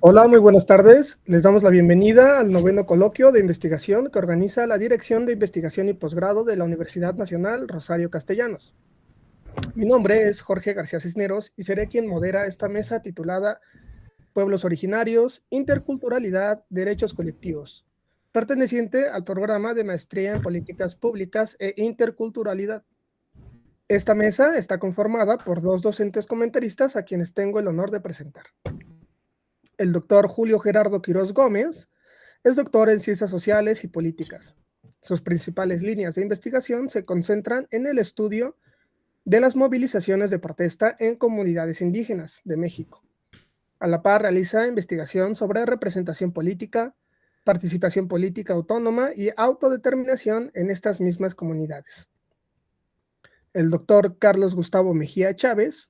Hola, muy buenas tardes. Les damos la bienvenida al noveno coloquio de investigación que organiza la Dirección de Investigación y Posgrado de la Universidad Nacional Rosario Castellanos. Mi nombre es Jorge García Cisneros y seré quien modera esta mesa titulada Pueblos Originarios, Interculturalidad, Derechos Colectivos, perteneciente al programa de Maestría en Políticas Públicas e Interculturalidad. Esta mesa está conformada por dos docentes comentaristas a quienes tengo el honor de presentar. El doctor Julio Gerardo Quirós Gómez es doctor en Ciencias Sociales y Políticas. Sus principales líneas de investigación se concentran en el estudio de las movilizaciones de protesta en comunidades indígenas de México. A la par realiza investigación sobre representación política, participación política autónoma y autodeterminación en estas mismas comunidades. El doctor Carlos Gustavo Mejía Chávez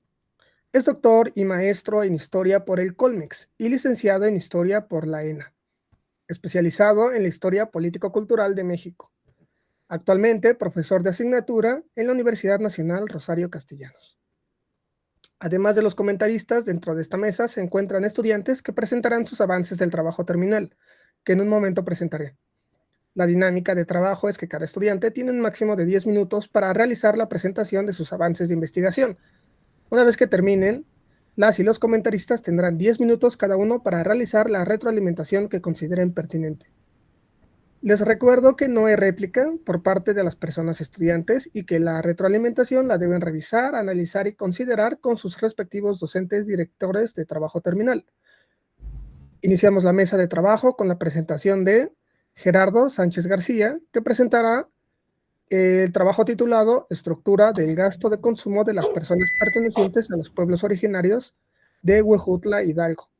es doctor y maestro en Historia por el Colmex y licenciado en Historia por la ENA, especializado en la historia político-cultural de México. Actualmente profesor de asignatura en la Universidad Nacional Rosario Castellanos. Además de los comentaristas, dentro de esta mesa se encuentran estudiantes que presentarán sus avances del trabajo terminal, que en un momento presentaré. La dinámica de trabajo es que cada estudiante tiene un máximo de 10 minutos para realizar la presentación de sus avances de investigación. Una vez que terminen, las y los comentaristas tendrán 10 minutos cada uno para realizar la retroalimentación que consideren pertinente. Les recuerdo que no hay réplica por parte de las personas estudiantes y que la retroalimentación la deben revisar, analizar y considerar con sus respectivos docentes directores de trabajo terminal. Iniciamos la mesa de trabajo con la presentación de Gerardo Sánchez García, que presentará el trabajo titulado Estructura del gasto de consumo de las personas pertenecientes a los pueblos originarios de Huejutla, Hidalgo,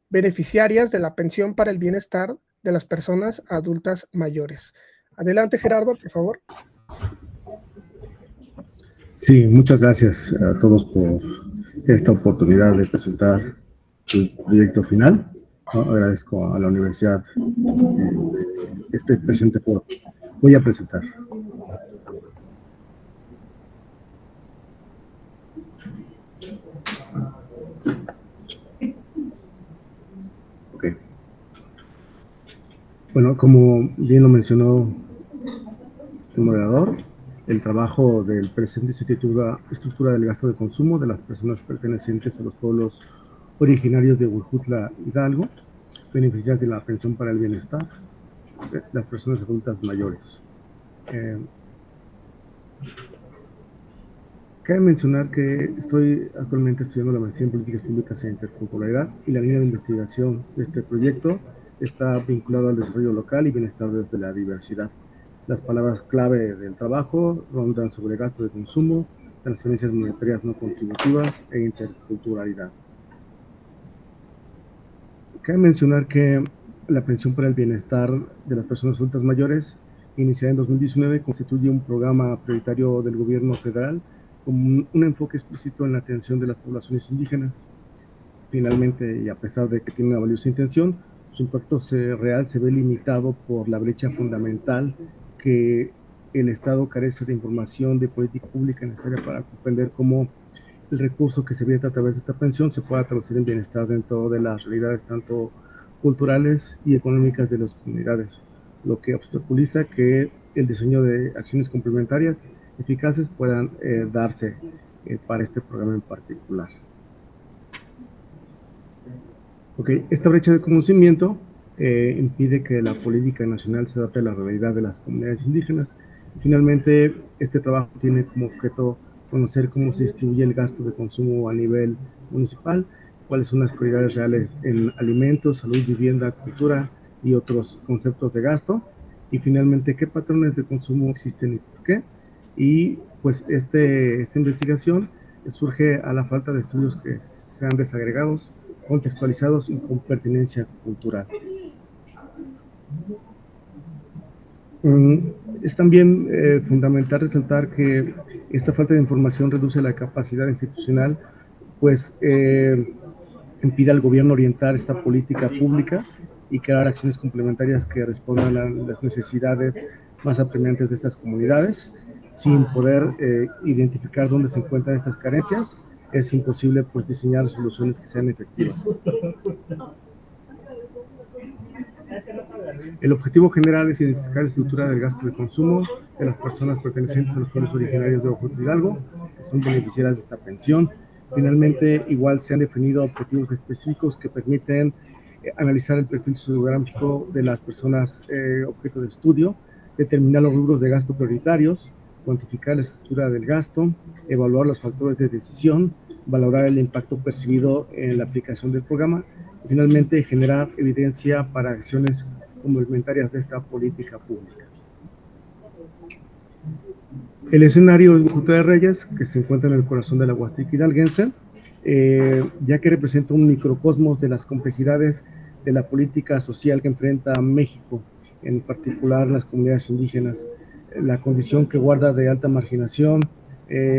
beneficiarias de la pensión para el bienestar de las personas adultas mayores. Adelante, Gerardo, por favor. Sí, muchas gracias a todos por esta oportunidad de presentar el proyecto final. Agradezco a la universidad este presente foro. Voy a presentar. Ok. Bueno, como bien lo mencionó el moderador, el trabajo del presente se titula Estructura del gasto de consumo de las personas pertenecientes a los pueblos originarios de Huejutla, Hidalgo, beneficiarias de la pensión para el bienestar de las personas adultas mayores. Cabe mencionar que estoy actualmente estudiando la maestría en Políticas Públicas e Interculturalidad y la línea de investigación de este proyecto está vinculada al desarrollo local y bienestar desde la diversidad. Las palabras clave del trabajo rondan sobre gasto de consumo, transferencias monetarias no contributivas e interculturalidad. Cabe mencionar que la pensión para el bienestar de las personas adultas mayores, iniciada en 2019, constituye un programa prioritario del gobierno federal con un enfoque explícito en la atención de las poblaciones indígenas. Finalmente, y a pesar de que tiene una valiosa intención, su impacto real se ve limitado por la brecha fundamental que el Estado carece de información de política pública necesaria para comprender cómo el recurso que se vierte a través de esta pensión se pueda traducir en bienestar dentro de las realidades tanto culturales y económicas de las comunidades, lo que obstaculiza que el diseño de acciones complementarias eficaces puedan darse para este programa en particular. Okay. Esta brecha de conocimiento impide que la política nacional se adapte a la realidad de las comunidades indígenas. Y finalmente, este trabajo tiene como objeto conocer cómo se distribuye el gasto de consumo a nivel municipal, cuáles son las prioridades reales en alimentos, salud, vivienda, cultura y otros conceptos de gasto, y finalmente qué patrones de consumo existen y por qué. Y pues esta investigación surge a la falta de estudios que sean desagregados, contextualizados y con pertinencia cultural. Es también fundamental resaltar que esta falta de información reduce la capacidad institucional, pues impide al gobierno orientar esta política pública y crear acciones complementarias que respondan a las necesidades más apremiantes de estas comunidades. Sin poder identificar dónde se encuentran estas carencias, es imposible pues diseñar soluciones que sean efectivas. El objetivo general es identificar la estructura del gasto de consumo de las personas pertenecientes a los pueblos originarios de Ojo de Hidalgo, que son beneficiarias de esta pensión. Finalmente, igual se han definido objetivos específicos que permiten analizar el perfil sociográfico de las personas objeto de estudio, determinar los rubros de gasto prioritarios, cuantificar la estructura del gasto, evaluar los factores de decisión, valorar el impacto percibido en la aplicación del programa y finalmente generar evidencia para acciones complementarias de esta política pública. El escenario es Huejutla de Reyes, que se encuentra en el corazón de la Huasteca hidalguense, ya que representa un microcosmos de las complejidades de la política social que enfrenta México, en particular las comunidades indígenas, la condición que guarda de alta marginación,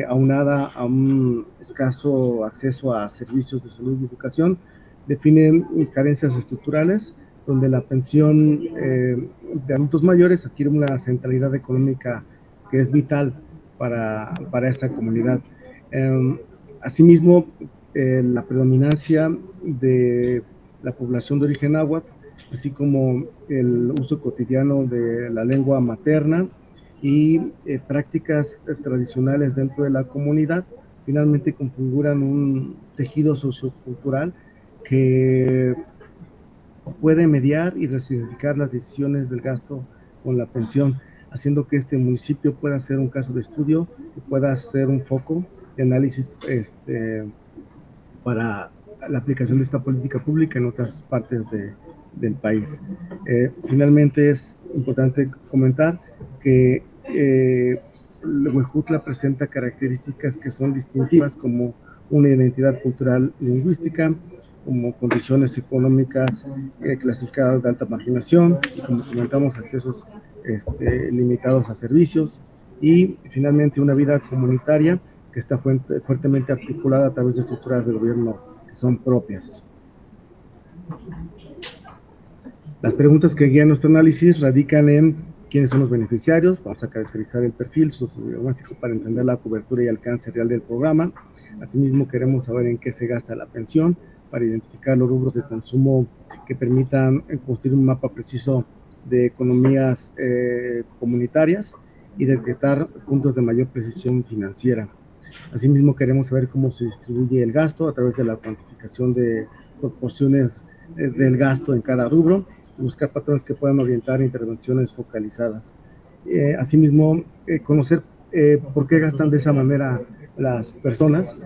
aunada a un escaso acceso a servicios de salud y educación, definen carencias estructurales, donde la pensión de adultos mayores adquiere una centralidad económica que es vital para esa comunidad. Asimismo, la predominancia de la población de origen náhuatl, así como el uso cotidiano de la lengua materna y prácticas tradicionales dentro de la comunidad, finalmente configuran un tejido sociocultural que puede mediar y resignificar las decisiones del gasto con la pensión, haciendo que este municipio pueda ser un caso de estudio y pueda ser un foco de análisis para la aplicación de esta política pública en otras partes del país. Finalmente es importante comentar que Huejutla presenta características que son distintivas como una identidad cultural lingüística, como condiciones económicas clasificadas de alta marginación, y como comentamos, accesos limitados a servicios y finalmente una vida comunitaria que está fuertemente articulada a través de estructuras de gobierno que son propias. Las preguntas que guían nuestro análisis radican en quiénes son los beneficiarios, vamos a caracterizar el perfil sociodemográfico para entender la cobertura y alcance real del programa. Asimismo, queremos saber en qué se gasta la pensión para identificar los rubros de consumo que permitan construir un mapa preciso de economías comunitarias y detectar puntos de mayor precisión financiera. Asimismo, queremos saber cómo se distribuye el gasto a través de la cuantificación de proporciones del gasto en cada rubro, y buscar patrones que puedan orientar intervenciones focalizadas. Asimismo, conocer por qué gastan de esa manera las personas,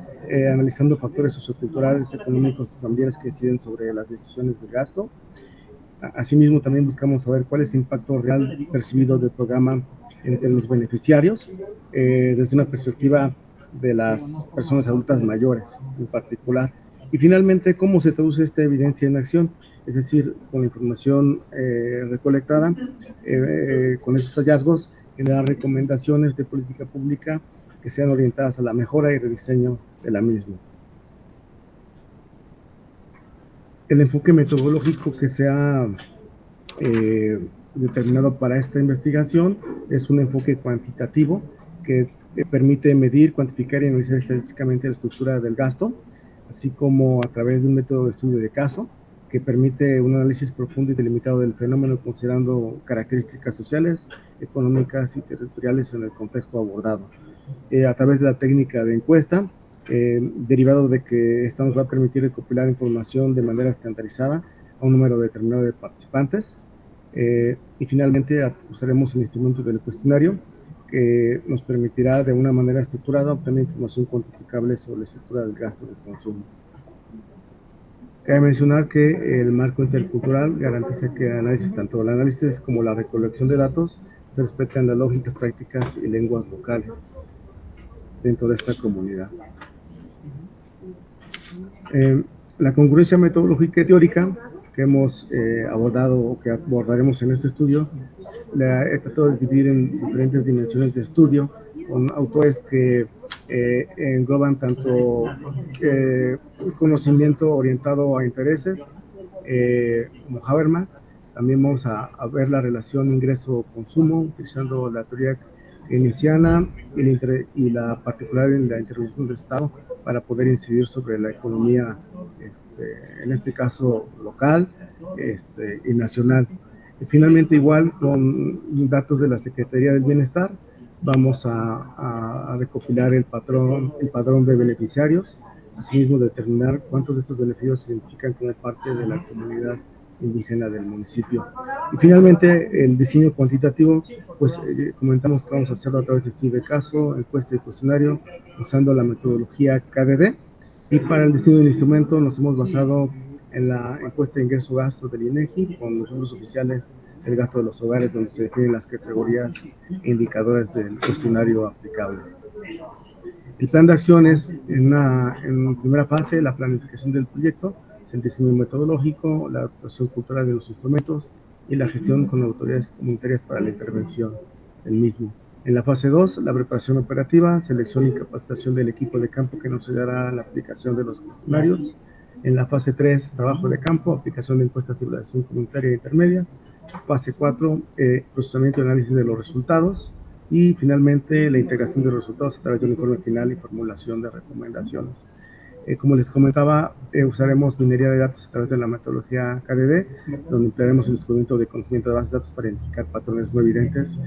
analizando factores socioculturales, económicos y familiares que inciden sobre las decisiones de gasto. Asimismo, también buscamos saber cuál es el impacto real percibido del programa entre los beneficiarios, desde una perspectiva de las personas adultas mayores en particular. Y finalmente, cómo se traduce esta evidencia en acción, es decir, con la información recolectada, con esos hallazgos, generar recomendaciones de política pública que sean orientadas a la mejora y rediseño de la misma. El enfoque metodológico que se ha determinado para esta investigación es un enfoque cuantitativo que permite medir, cuantificar y analizar estadísticamente la estructura del gasto, así como a través de un método de estudio de caso que permite un análisis profundo y delimitado del fenómeno considerando características sociales, económicas y territoriales en el contexto abordado. A través de la técnica de encuesta, derivado de que esta nos va a permitir recopilar información de manera estandarizada a un número determinado de participantes, y finalmente usaremos el instrumento del cuestionario que nos permitirá de una manera estructurada obtener información cuantificable sobre la estructura del gasto de consumo. Cabe mencionar que el marco intercultural garantiza que tanto el análisis como la recolección de datos se respetan las lógicas, prácticas y lenguas locales dentro de esta comunidad. La congruencia metodológica y teórica que hemos abordado o que abordaremos en este estudio, la he tratado de dividir en diferentes dimensiones de estudio, con autores que engloban tanto conocimiento orientado a intereses, como Habermas. También vamos a ver la relación ingreso-consumo, utilizando la teoría keynesiana y la particular en la intervención del Estado para poder incidir sobre la economía en este caso local y nacional. Y finalmente, igual con datos de la Secretaría del Bienestar, vamos a recopilar el padrón de beneficiarios, asimismo determinar cuántos de estos beneficios se identifican como parte de la comunidad indígena del municipio. Y finalmente, el diseño cuantitativo, pues comentamos que vamos a hacerlo a través de estudio de caso, encuesta y cuestionario, usando la metodología KDD. Y para el diseño del instrumento nos hemos basado en la encuesta de ingreso-gasto del INEGI, con los números oficiales del gasto de los hogares, donde se definen las categorías e indicadores del cuestionario aplicable. El plan de acciones en primera fase, la planificación del proyecto, es el diseño metodológico, la adaptación cultural de los instrumentos y la gestión con autoridades comunitarias para la intervención del mismo. En la fase 2, la preparación operativa, selección y capacitación del equipo de campo que nos ayudará a la aplicación de los cuestionarios. En la fase 3, trabajo de campo, aplicación de encuestas de evaluación comunitaria intermedia. Fase 4, procesamiento y análisis de los resultados. Y finalmente, la integración de los resultados a través de un informe final y formulación de recomendaciones. Como les comentaba, usaremos minería de datos a través de la metodología KDD, donde emplearemos el descubrimiento de conocimiento de bases de datos para identificar patrones no evidentes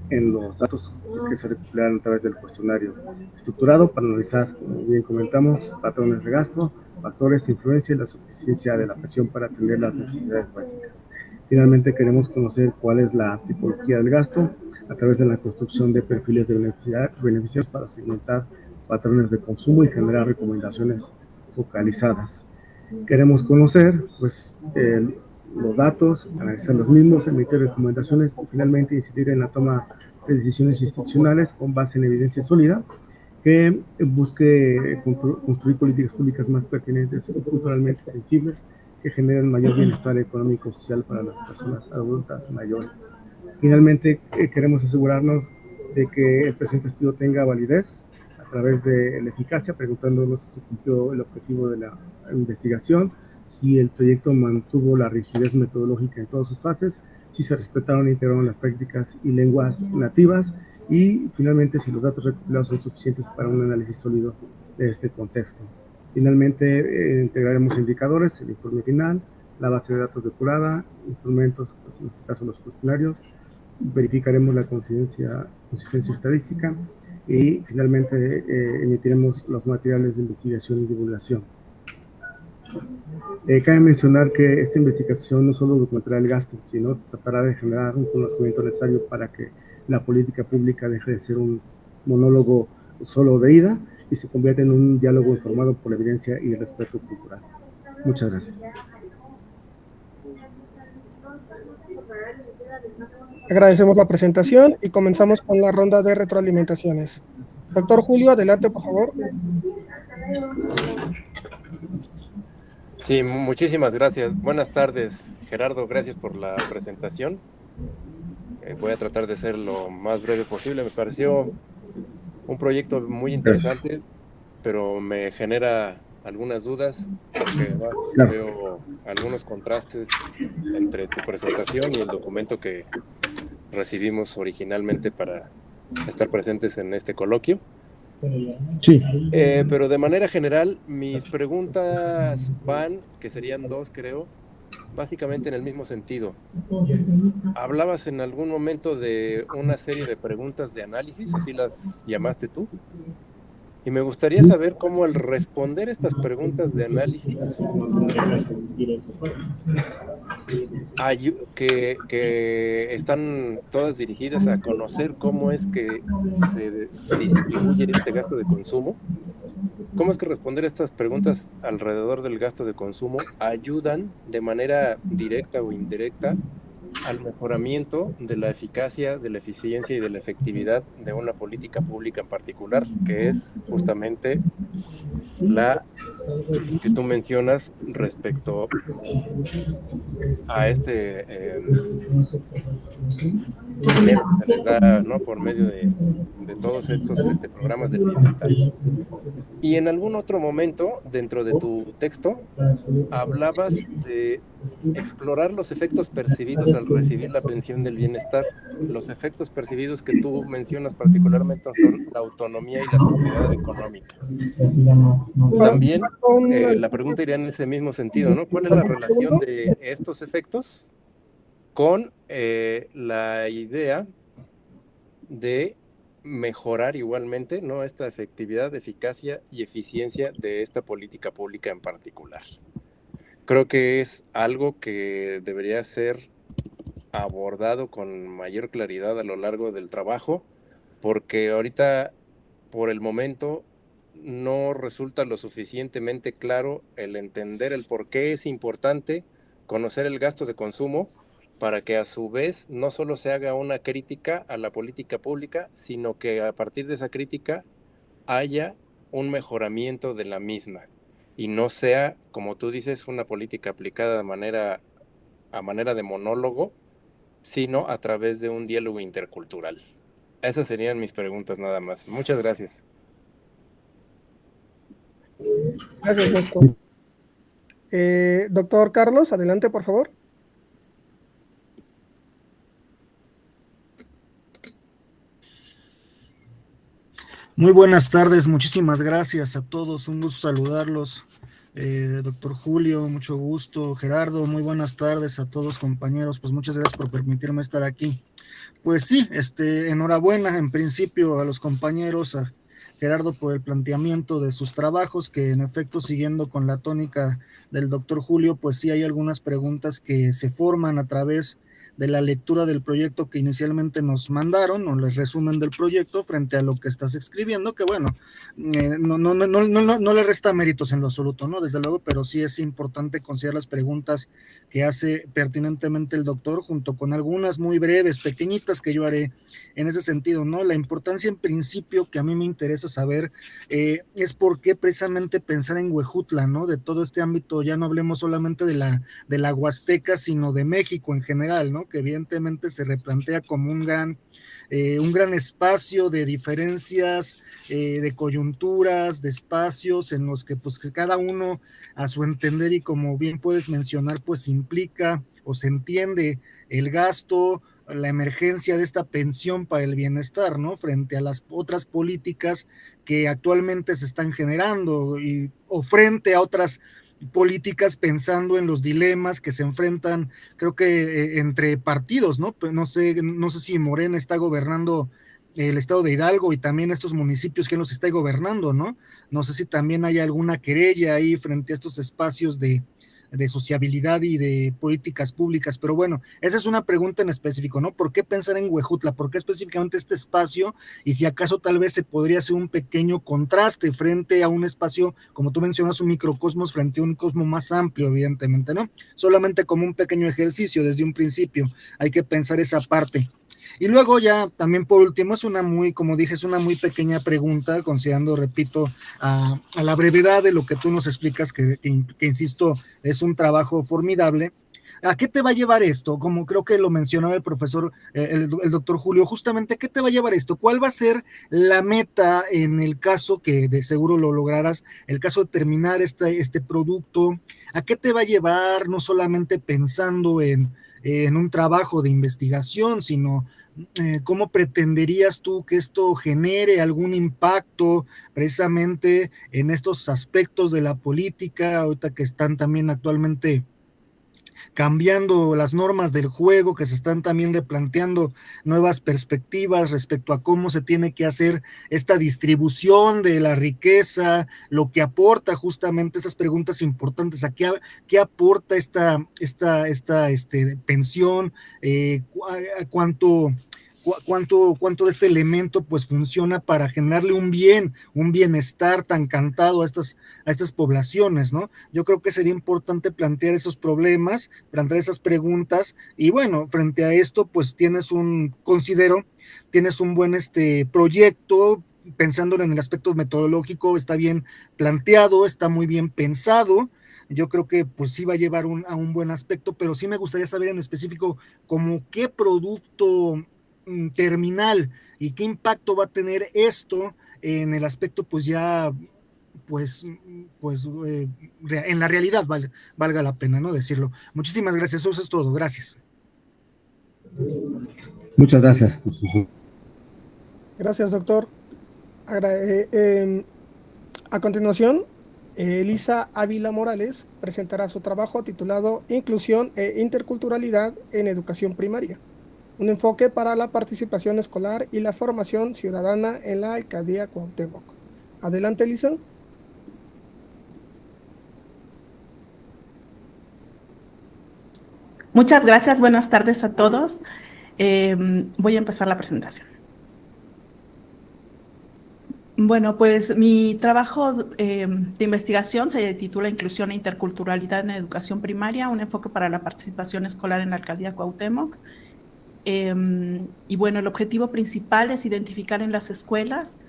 en los datos que se recopilarán a través del cuestionario estructurado para analizar, como bien comentamos, patrones de gasto, factores de influencia y la suficiencia de la presión para atender las necesidades básicas. Finalmente, queremos conocer cuál es la tipología del gasto a través de la construcción de perfiles de beneficiarios para segmentar patrones de consumo y generar recomendaciones focalizadas. Queremos conocer pues, los datos, analizar los mismos, emitir recomendaciones y finalmente incidir en la toma de decisiones institucionales con base en evidencia sólida que busque construir políticas públicas más pertinentes y culturalmente sensibles que generen mayor bienestar económico y social para las personas adultas mayores. Finalmente, queremos asegurarnos de que el presente estudio tenga validez a través de la eficacia, preguntándonos si se cumplió el objetivo de la investigación, si el proyecto mantuvo la rigidez metodológica en todas sus fases, si se respetaron e integraron las prácticas y lenguas nativas, y finalmente si los datos recopilados son suficientes para un análisis sólido de este contexto. Finalmente, integraremos indicadores, el informe final, la base de datos depurada, instrumentos, pues en este caso los cuestionarios, verificaremos la consistencia estadística y finalmente emitiremos los materiales de investigación y divulgación. Cabe mencionar que esta investigación no solo documentará el gasto, sino tratará de generar un conocimiento necesario para que la política pública deje de ser un monólogo solo de ida y se convierta en un diálogo informado por la evidencia y el respeto cultural. Muchas gracias. Agradecemos la presentación y comenzamos con la ronda de retroalimentaciones. Doctor Julio, adelante, por favor. Sí, muchísimas gracias. Buenas tardes, Gerardo, gracias por la presentación. Voy a tratar de ser lo más breve posible. Me pareció un proyecto muy interesante, pero me genera algunas dudas, porque además veo algunos contrastes entre tu presentación y el documento que recibimos originalmente para estar presentes en este coloquio. Sí. Pero de manera general, mis preguntas que serían dos, creo, básicamente en el mismo sentido. Hablabas en algún momento de una serie de preguntas de análisis, así las llamaste tú, y me gustaría saber cómo al responder estas preguntas de análisis, que están todas dirigidas a conocer cómo es que se distribuye este gasto de consumo, cómo es que responder estas preguntas alrededor del gasto de consumo ayudan de manera directa o indirecta al mejoramiento de la eficacia, de la eficiencia y de la efectividad de una política pública en particular, que es justamente la que tú mencionas respecto a dinero que se les da, ¿no?, por medio de todos estos programas del bienestar. Y en algún otro momento, dentro de tu texto, hablabas de explorar los efectos percibidos al recibir la pensión del bienestar. Los efectos percibidos que tú mencionas particularmente son la autonomía y la seguridad económica. También la pregunta iría en ese mismo sentido, ¿no? ¿Cuál es la relación de estos efectos con la idea de mejorar igualmente, ¿no?, esta efectividad, eficacia y eficiencia de esta política pública en particular? Creo que es algo que debería ser abordado con mayor claridad a lo largo del trabajo, porque ahorita, por el momento, no resulta lo suficientemente claro el entender el por qué es importante conocer el gasto de consumo, para que a su vez no solo se haga una crítica a la política pública, sino que a partir de esa crítica haya un mejoramiento de la misma y no sea, como tú dices, una política aplicada a manera de monólogo, sino a través de un diálogo intercultural. Esas serían mis preguntas nada más. Muchas gracias. Gracias, Néstor. Doctor Carlos, adelante, por favor. Muy buenas tardes, muchísimas gracias a todos, un gusto saludarlos. Doctor Julio, mucho gusto. Gerardo, muy buenas tardes a todos, compañeros, pues muchas gracias por permitirme estar aquí. Pues sí, enhorabuena en principio a los compañeros, a Gerardo por el planteamiento de sus trabajos, que en efecto, siguiendo con la tónica del doctor Julio, pues sí hay algunas preguntas que se forman a través de la lectura del proyecto que inicialmente nos mandaron, o el resumen del proyecto frente a lo que estás escribiendo, que bueno, no le resta méritos en lo absoluto, ¿no? Desde luego, pero sí es importante considerar las preguntas que hace pertinentemente el doctor, junto con algunas muy breves, pequeñitas, que yo haré en ese sentido, ¿no? La importancia en principio que a mí me interesa saber es por qué precisamente pensar en Huejutla, ¿no? De todo este ámbito, ya no hablemos solamente de la Huasteca, sino de México en general, ¿no? Que evidentemente se replantea como un gran espacio de diferencias, de coyunturas, de espacios en los que pues que cada uno a su entender, y como bien puedes mencionar, pues implica o se entiende el gasto, la emergencia de esta pensión para el bienestar, ¿no? Frente a las otras políticas que actualmente se están generando, o frente a otras políticas, pensando en los dilemas que se enfrentan, creo que entre partidos, ¿no? No sé si Morena está gobernando el estado de Hidalgo y también estos municipios que los está gobernando, ¿no? No sé si también hay alguna querella ahí frente a estos espacios de sociabilidad y de políticas públicas, pero bueno, esa es una pregunta en específico, ¿no? ¿Por qué pensar en Huejutla? ¿Por qué específicamente este espacio? Y si acaso tal vez se podría hacer un pequeño contraste frente a un espacio, como tú mencionas, un microcosmos frente a un cosmos más amplio, evidentemente, ¿no? Solamente como un pequeño ejercicio desde un principio, hay que pensar esa parte. Y luego ya también por último es una muy, como dije, es una muy pequeña pregunta, considerando, repito, a la brevedad de lo que tú nos explicas, que insisto, es un trabajo formidable. ¿A qué te va a llevar esto? Como creo que lo mencionaba el profesor, el doctor Julio, justamente, ¿qué te va a llevar esto? ¿Cuál va a ser la meta en el caso que de seguro lo lograrás, el caso de terminar este producto? ¿A qué te va a llevar? No solamente pensando en un trabajo de investigación, sino ¿cómo pretenderías tú que esto genere algún impacto precisamente en estos aspectos de la política, ahorita que están también actualmente cambiando las normas del juego, que se están también replanteando nuevas perspectivas respecto a cómo se tiene que hacer esta distribución de la riqueza, lo que aporta justamente esas preguntas importantes, a qué aporta esta pensión, cuánto de este elemento pues funciona para generarle un bienestar tan cantado a estas poblaciones, ¿no? Yo creo que sería importante plantear esos problemas, plantear esas preguntas, y bueno, frente a esto pues tienes un buen proyecto, pensándolo en el aspecto metodológico, está bien planteado, está muy bien pensado. Yo creo que pues sí va a llevar a un buen aspecto, pero sí me gustaría saber en específico como qué producto terminal, y qué impacto va a tener esto en el aspecto pues ya en la realidad, valga la pena, ¿no?, decirlo. Muchísimas gracias, eso es todo, gracias. Muchas gracias. Gracias, doctor. A continuación, Elisa Ávila Morales presentará su trabajo titulado Inclusión e Interculturalidad en Educación Primaria, un enfoque para la participación escolar y la formación ciudadana en la Alcaldía Cuauhtémoc. Adelante, Elisa. Muchas gracias, buenas tardes a todos. Voy a empezar la presentación. Bueno, pues mi trabajo de investigación se titula Inclusión e Interculturalidad en Educación Primaria, un enfoque para la participación escolar en la Alcaldía Cuauhtémoc. Y bueno, el objetivo principal es identificar en las escuelas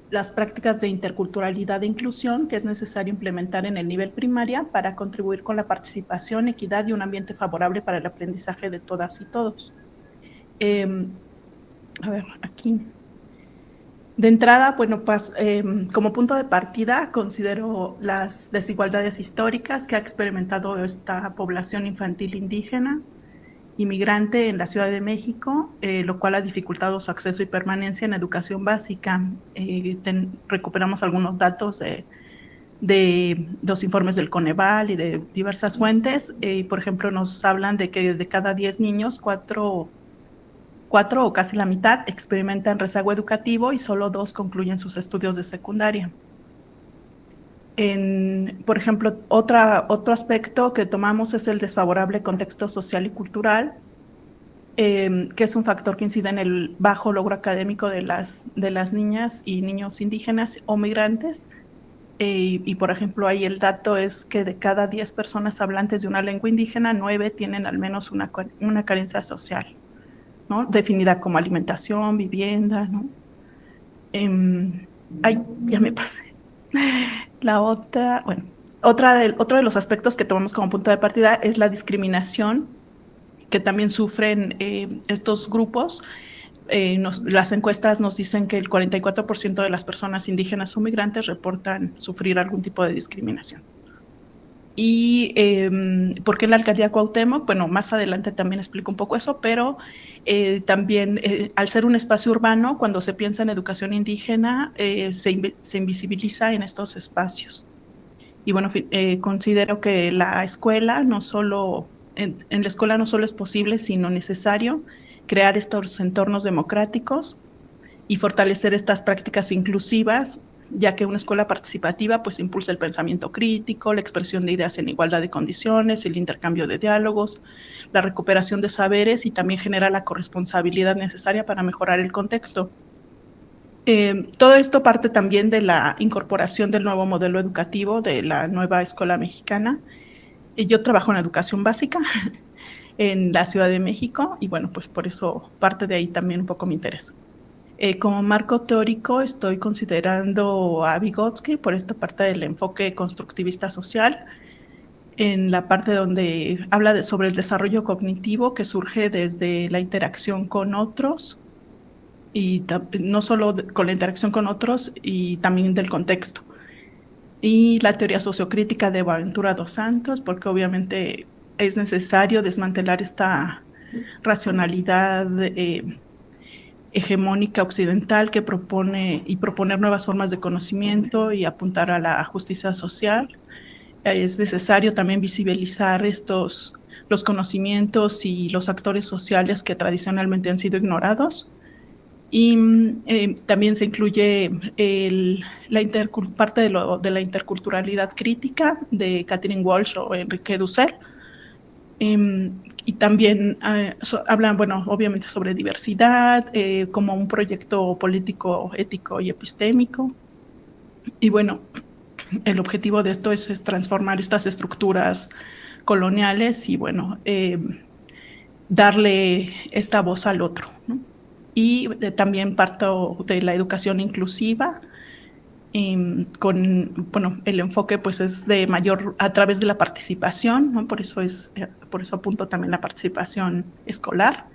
las prácticas de interculturalidad e inclusión que es necesario implementar en el nivel primaria para contribuir con la participación, equidad y un ambiente favorable para el aprendizaje de todas y todos. A ver, aquí. De entrada, bueno, pues como punto de partida considero las desigualdades históricas que ha experimentado esta población infantil indígena, inmigrante en la Ciudad de México, lo cual ha dificultado su acceso y permanencia en educación básica. Recuperamos algunos datos de los informes del Coneval y de diversas fuentes. Por ejemplo, nos hablan de que de cada 10 niños, 4 o casi la mitad experimentan rezago educativo y solo 2 concluyen sus estudios de secundaria. Por ejemplo, otro aspecto que tomamos es el desfavorable contexto social y cultural, que es un factor que incide en el bajo logro académico de las niñas y niños indígenas o migrantes. Y por ejemplo, ahí el dato es que de cada 10 personas hablantes de una lengua indígena, 9 tienen al menos una carencia social, ¿no?, definida como alimentación, vivienda, ¿no? Ay, ya me pasé. La otra, bueno, otro de los aspectos que tomamos como punto de partida es la discriminación que también sufren estos grupos. Las encuestas nos dicen que el 44% de las personas indígenas o migrantes reportan sufrir algún tipo de discriminación. ¿Y por qué en la Alcaldía Cuauhtémoc? Bueno, más adelante también explico un poco eso, pero también al ser un espacio urbano, cuando se piensa en educación indígena, se invisibiliza en estos espacios. Y bueno, considero que la escuela no solo, en la escuela no solo es posible, sino necesario crear estos entornos democráticos y fortalecer estas prácticas inclusivas, ya que una escuela participativa pues impulsa el pensamiento crítico, la expresión de ideas en igualdad de condiciones, el intercambio de diálogos, la recuperación de saberes y también genera la corresponsabilidad necesaria para mejorar el contexto. Todo esto parte también de la incorporación del nuevo modelo educativo de la nueva escuela mexicana. Yo trabajo en educación básica en la Ciudad de México y bueno, pues por eso parte de ahí también un poco mi interés. Como marco teórico estoy considerando a Vygotsky por esta parte del enfoque constructivista social, en la parte donde habla sobre el desarrollo cognitivo que surge desde la interacción con otros, y no solo con la interacción con otros, y también del contexto. Y la teoría sociocrítica de Boaventura dos Santos, porque obviamente es necesario desmantelar esta racionalidad hegemónica occidental que proponer nuevas formas de conocimiento y apuntar a la justicia social. Es necesario también visibilizar los conocimientos y los actores sociales que tradicionalmente han sido ignorados. Y también se incluye parte de la interculturalidad crítica de Catherine Walsh o Enrique Dussel. Y también hablan, bueno, obviamente sobre diversidad, como un proyecto político, ético y epistémico. Y bueno, el objetivo de esto es transformar estas estructuras coloniales y bueno, darle esta voz al otro, ¿no? Y también parto de la educación inclusiva, bueno, el enfoque pues es a través de la participación, ¿no? Por eso apunto también la participación escolar,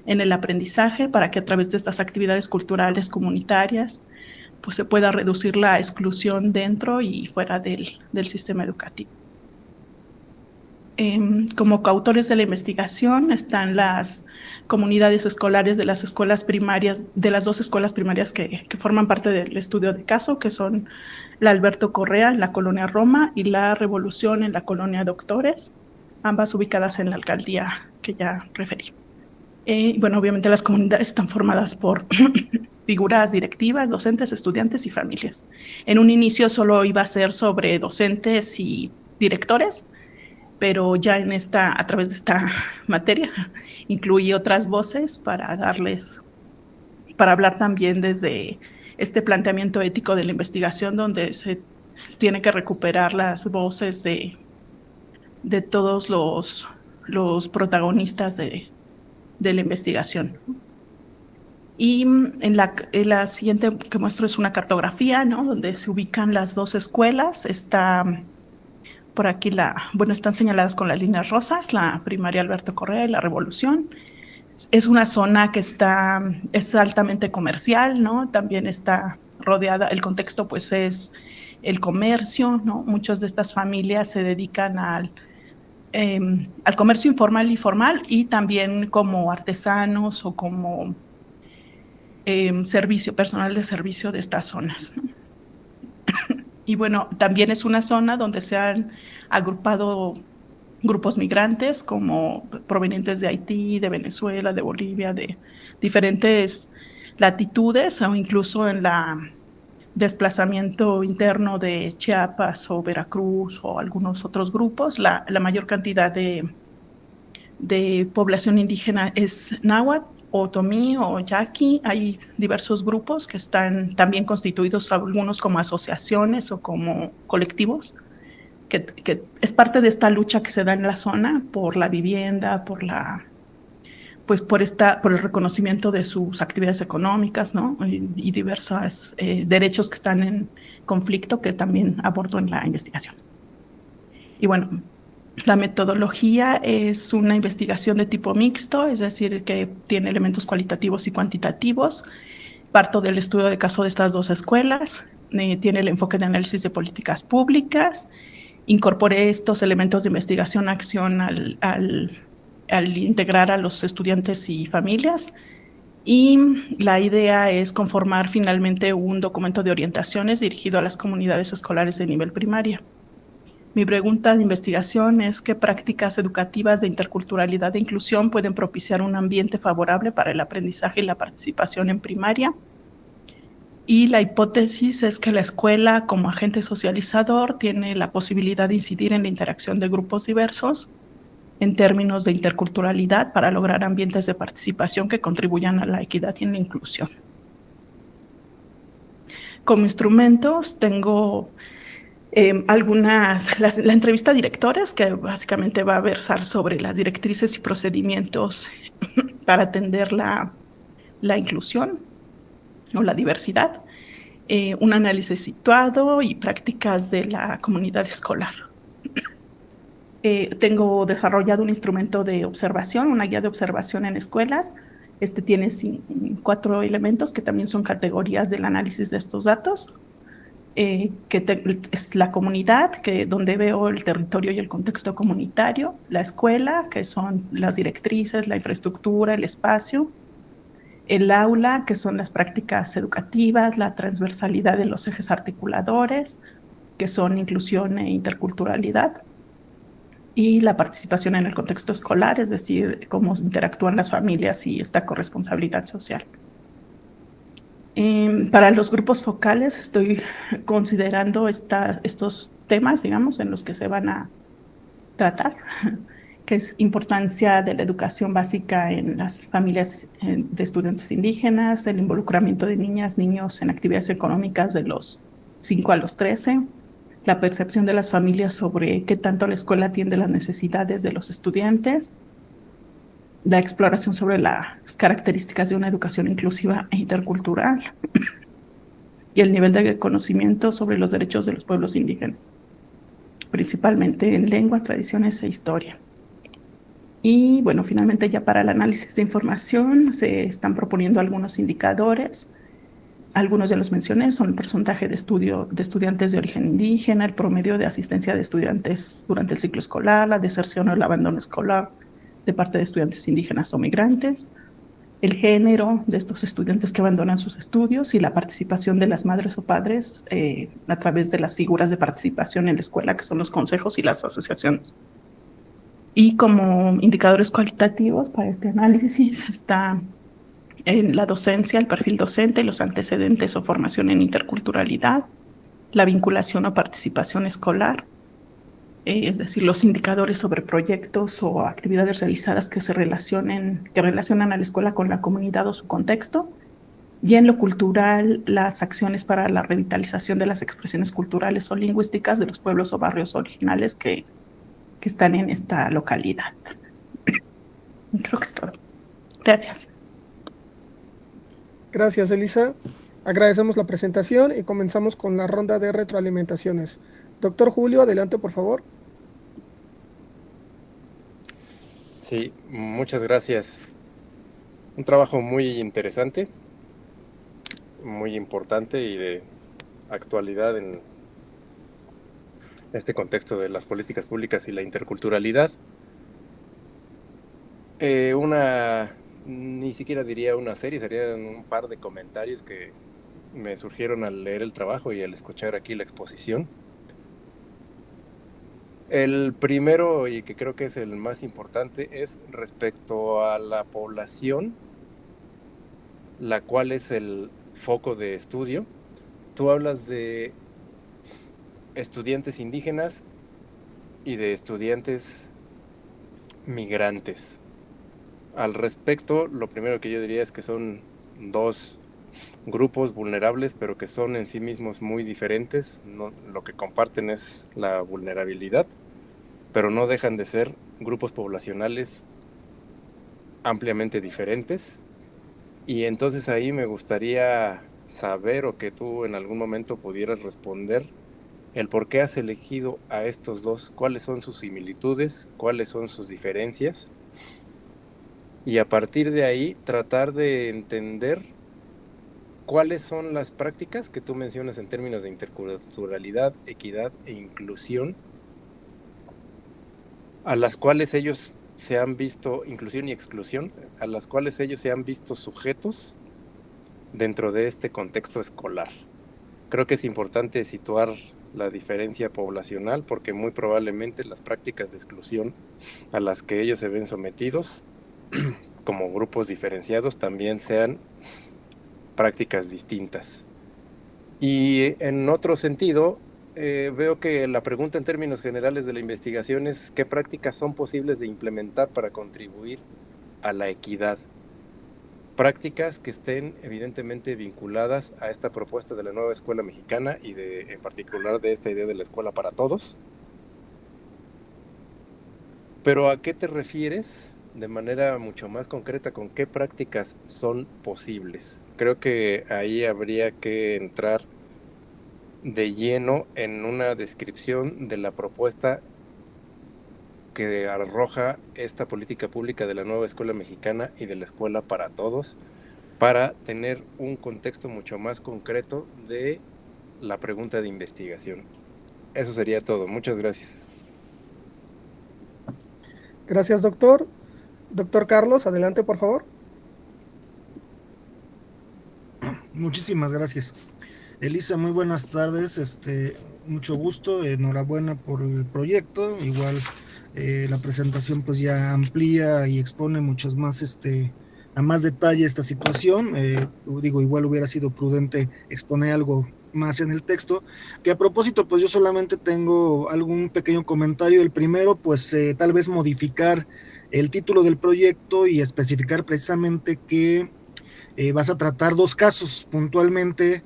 en el aprendizaje para que a través de estas actividades culturales comunitarias pues se pueda reducir la exclusión dentro y fuera del sistema educativo. Como coautores de la investigación están las comunidades escolares de las escuelas primarias, de las 2 escuelas primarias que forman parte del estudio de caso, que son la Alberto Correa en la colonia Roma y la Revolución en la colonia Doctores, ambas ubicadas en la alcaldía que ya referí. Bueno, obviamente las comunidades están formadas por figuras directivas, docentes, estudiantes y familias. En un inicio solo iba a ser sobre docentes y directores, pero ya a través de esta materia, incluí otras voces para hablar también desde este planteamiento ético de la investigación, donde se tiene que recuperar las voces de todos los protagonistas de la investigación. Y en la siguiente que muestro es una cartografía, ¿no? Donde se ubican las 2 escuelas. Está por aquí están señaladas con las líneas rosas, la primaria Alberto Correa y la Revolución. Es una zona que es altamente comercial, ¿no? También está rodeada, el contexto pues es el comercio, ¿no? Muchas de estas familias se dedican al comercio informal y formal, y también como artesanos o como personal de servicio de estas zonas, ¿no? Y bueno, también es una zona donde se han agrupado grupos migrantes como provenientes de Haití, de Venezuela, de Bolivia, de diferentes latitudes, o incluso en la desplazamiento interno de Chiapas o Veracruz o algunos otros grupos. La mayor cantidad de población indígena es náhuatl, o otomí o yaqui. Hay diversos grupos que están también constituidos, algunos como asociaciones o como colectivos, que es parte de esta lucha que se da en la zona por la vivienda, por el reconocimiento de sus actividades económicas, ¿no? Y diversos derechos que están en conflicto, que también abordo en la investigación. Y bueno, la metodología es una investigación de tipo mixto, es decir, que tiene elementos cualitativos y cuantitativos. Parto del estudio de caso de estas 2 escuelas, tiene el enfoque de análisis de políticas públicas. Incorporé estos elementos de investigación-acción al integrar a los estudiantes y familias, y la idea es conformar finalmente un documento de orientaciones dirigido a las comunidades escolares de nivel primaria. Mi pregunta de investigación es: ¿qué prácticas educativas de interculturalidad e inclusión pueden propiciar un ambiente favorable para el aprendizaje y la participación en primaria? Y la hipótesis es que la escuela, como agente socializador, tiene la posibilidad de incidir en la interacción de grupos diversos en términos de interculturalidad para lograr ambientes de participación que contribuyan a la equidad y a la inclusión. Como instrumentos tengo la entrevista a directores, que básicamente va a versar sobre las directrices y procedimientos para atender la inclusión o la diversidad, un análisis situado y prácticas de la comunidad escolar. Tengo desarrollado un instrumento de observación, una guía de observación en escuelas. Tiene 4 elementos que también son categorías del análisis de estos datos. Es la comunidad, donde veo el territorio y el contexto comunitario, la escuela, que son las directrices, la infraestructura, el espacio, el aula, que son las prácticas educativas, la transversalidad de los ejes articuladores, que son inclusión e interculturalidad, y la participación en el contexto escolar, es decir, cómo interactúan las familias y esta corresponsabilidad social. Para los grupos focales estoy considerando estos temas, digamos, en los que se van a tratar, que es importancia de la educación básica en las familias de estudiantes indígenas, el involucramiento de niñas, niños en actividades económicas de los 5 a los 13, la percepción de las familias sobre qué tanto la escuela atiende las necesidades de los estudiantes, la exploración sobre las características de una educación inclusiva e intercultural y el nivel de conocimiento sobre los derechos de los pueblos indígenas, principalmente en lengua, tradiciones e historia. Y bueno, finalmente ya para el análisis de información se están proponiendo algunos indicadores. Algunos ya los mencioné, son el porcentaje de estudiantes de origen indígena, el promedio de asistencia de estudiantes durante el ciclo escolar, la deserción o el abandono escolar de parte de estudiantes indígenas o migrantes, el género de estos estudiantes que abandonan sus estudios y la participación de las madres o padres a través de las figuras de participación en la escuela, que son los consejos y las asociaciones. Y como indicadores cualitativos para este análisis está en la docencia, el perfil docente, los antecedentes o formación en interculturalidad, la vinculación o participación escolar, es decir, los indicadores sobre proyectos o actividades realizadas que relacionan a la escuela con la comunidad o su contexto, y en lo cultural, las acciones para la revitalización de las expresiones culturales o lingüísticas de los pueblos o barrios originales que están en esta localidad. Creo que es todo. Gracias. Gracias, Elisa. Agradecemos la presentación y comenzamos con la ronda de retroalimentaciones. Doctor Julio, adelante, por favor. Sí, muchas gracias. Un trabajo muy interesante, muy importante y de actualidad en este contexto de las políticas públicas y la interculturalidad. Ni siquiera diría una serie, serían un par de comentarios que me surgieron al leer el trabajo y al escuchar aquí la exposición. El primero, y que creo que es el más importante, es respecto a la población, la cual es el foco de estudio. Tú hablas de estudiantes indígenas y de estudiantes migrantes. Al respecto, lo primero que yo diría es que son dos grupos vulnerables, pero que son en sí mismos muy diferentes. Lo que comparten es la vulnerabilidad, pero no dejan de ser grupos poblacionales ampliamente diferentes. Y entonces ahí me gustaría saber, o que tú en algún momento pudieras responder, el por qué has elegido a estos dos, cuáles son sus similitudes, cuáles son sus diferencias, y a partir de ahí tratar de entender cuáles son las prácticas que tú mencionas en términos de interculturalidad, equidad e inclusión, a las cuales ellos se han visto, inclusión y exclusión, a las cuales ellos se han visto sujetos dentro de este contexto escolar. Creo que es importante situar la diferencia poblacional porque muy probablemente las prácticas de exclusión a las que ellos se ven sometidos como grupos diferenciados también sean prácticas distintas. Y en otro sentido, veo que la pregunta en términos generales de la investigación es ¿qué prácticas son posibles de implementar para contribuir a la equidad? Prácticas que estén evidentemente vinculadas a esta propuesta de la nueva escuela mexicana y en particular de esta idea de la escuela para todos. Pero ¿a qué te refieres de manera mucho más concreta? ¿Con qué prácticas son posibles? Creo que ahí habría que entrar de lleno en una descripción de la propuesta que arroja esta política pública de la nueva escuela mexicana y de la escuela para todos, para tener un contexto mucho más concreto de la pregunta de investigación. Eso sería todo. Muchas gracias. Gracias, doctor. Doctor Carlos, adelante, por favor. Muchísimas gracias. Elisa, muy buenas tardes. Mucho gusto, enhorabuena por el proyecto. Igual la presentación pues ya amplía y expone muchos más a más detalle esta situación. Igual hubiera sido prudente exponer algo más en el texto, que a propósito pues yo solamente tengo algún pequeño comentario. El primero pues tal vez modificar el título del proyecto y especificar precisamente que vas a tratar dos casos puntualmente,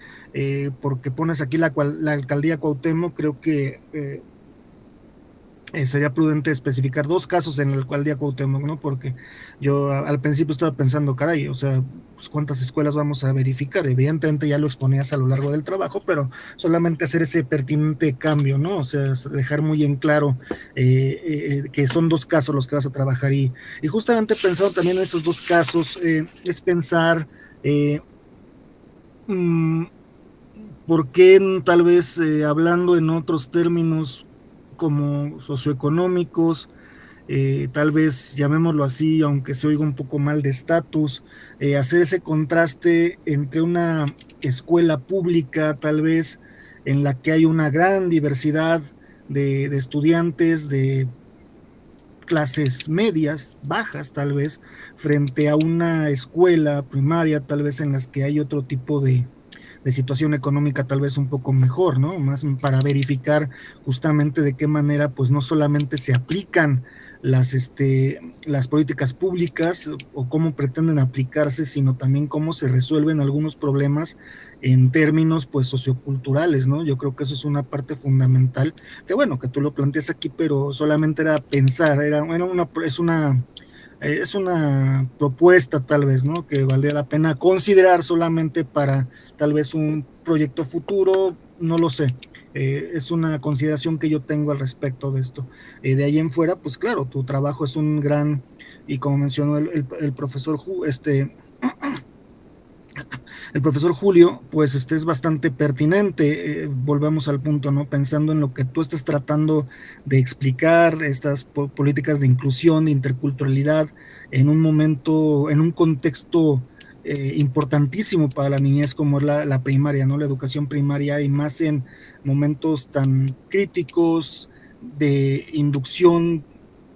porque pones aquí la alcaldía Cuauhtémoc. Creo que sería prudente especificar dos casos en el cual día Cuauhtémoc, ¿no? Porque yo al principio estaba pensando, caray, o sea, pues, ¿cuántas escuelas vamos a verificar? Evidentemente ya lo exponías a lo largo del trabajo, pero solamente hacer ese pertinente cambio, ¿no? O sea, dejar muy en claro que son dos casos los que vas a trabajar y justamente pensando también en esos dos casos, es pensar mmm, por qué tal vez hablando en otros términos como socioeconómicos, tal vez llamémoslo así, aunque se oiga un poco mal de estatus, hacer ese contraste entre una escuela pública, tal vez en la que hay una gran diversidad de estudiantes de clases medias, bajas tal vez, frente a una escuela primaria, tal vez en las que hay otro tipo de situación económica tal vez un poco mejor, ¿no? Más para verificar justamente de qué manera pues no solamente se aplican las políticas públicas o cómo pretenden aplicarse, sino también cómo se resuelven algunos problemas en términos pues socioculturales, ¿no? Yo creo que eso es una parte fundamental, que bueno, que tú lo planteas aquí, pero solamente era pensar, es una propuesta tal vez, ¿no? Que valdría la pena considerar solamente para tal vez un proyecto futuro, no lo sé. Es una consideración que yo tengo al respecto de esto. De ahí en fuera, pues claro, tu trabajo es un gran, y como mencionó el profesor el profesor Julio, pues es bastante pertinente, volvemos al punto, ¿no? Pensando en lo que tú estás tratando de explicar, estas políticas de inclusión, de interculturalidad, en un momento, en un contexto importantísimo para la niñez como es la primaria, ¿no? La educación primaria y más en momentos tan críticos de inducción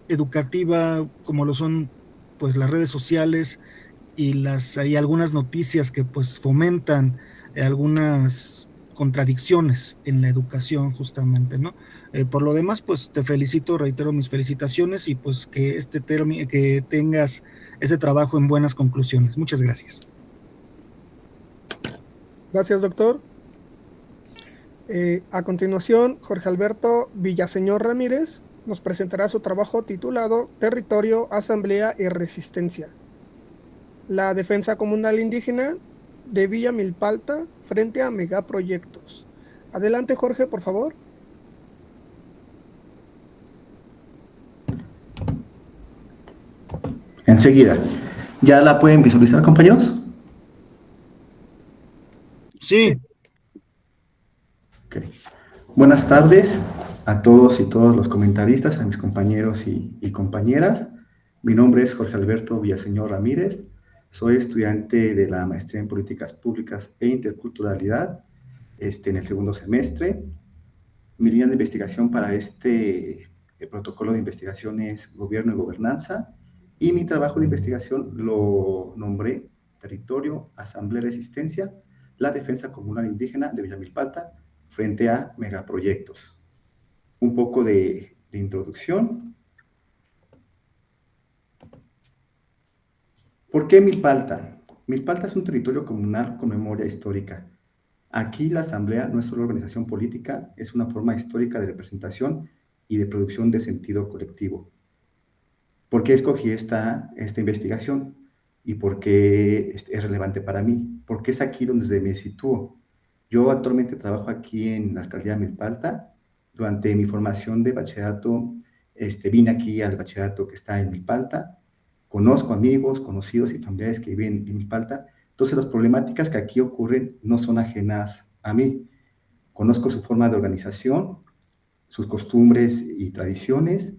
educativa como lo son pues las redes sociales y hay algunas noticias que pues fomentan algunas contradicciones en la educación justamente, ¿no? Por lo demás, pues te felicito, reitero mis felicitaciones y pues que tengas ese trabajo en buenas conclusiones. Muchas gracias. Gracias, doctor. A continuación, Jorge Alberto Villaseñor Ramírez nos presentará su trabajo titulado Territorio, Asamblea y Resistencia. La defensa comunal indígena de Villa Milpalta frente a megaproyectos. Adelante, Jorge, por favor. Enseguida. ¿Ya la pueden visualizar, compañeros? Sí. Okay. Buenas tardes a todos y todos los comentaristas, a mis compañeros y compañeras. Mi nombre es Jorge Alberto Villaseñor Ramírez. Soy estudiante de la Maestría en Políticas Públicas e Interculturalidad en el segundo semestre. Mi línea de investigación para el protocolo de investigación es Gobierno y Gobernanza, y mi trabajo de investigación lo nombré Territorio, Asamblea y Resistencia, la defensa comunal indígena de Villa Milpalta frente a megaproyectos. Un poco de introducción. ¿Por qué Milpalta? Milpalta es un territorio comunal con memoria histórica. Aquí la Asamblea no es solo organización política, es una forma histórica de representación y de producción de sentido colectivo. ¿Por qué escogí esta investigación? ¿Y por qué es relevante para mí? Porque es aquí donde me sitúo. Yo actualmente trabajo aquí en la alcaldía de Milpalta. Durante mi formación de bachillerato, vine aquí al bachillerato que está en Milpalta. Conozco amigos, conocidos y familiares que viven en Milpalta. Entonces, las problemáticas que aquí ocurren no son ajenas a mí. Conozco su forma de organización, sus costumbres y tradiciones,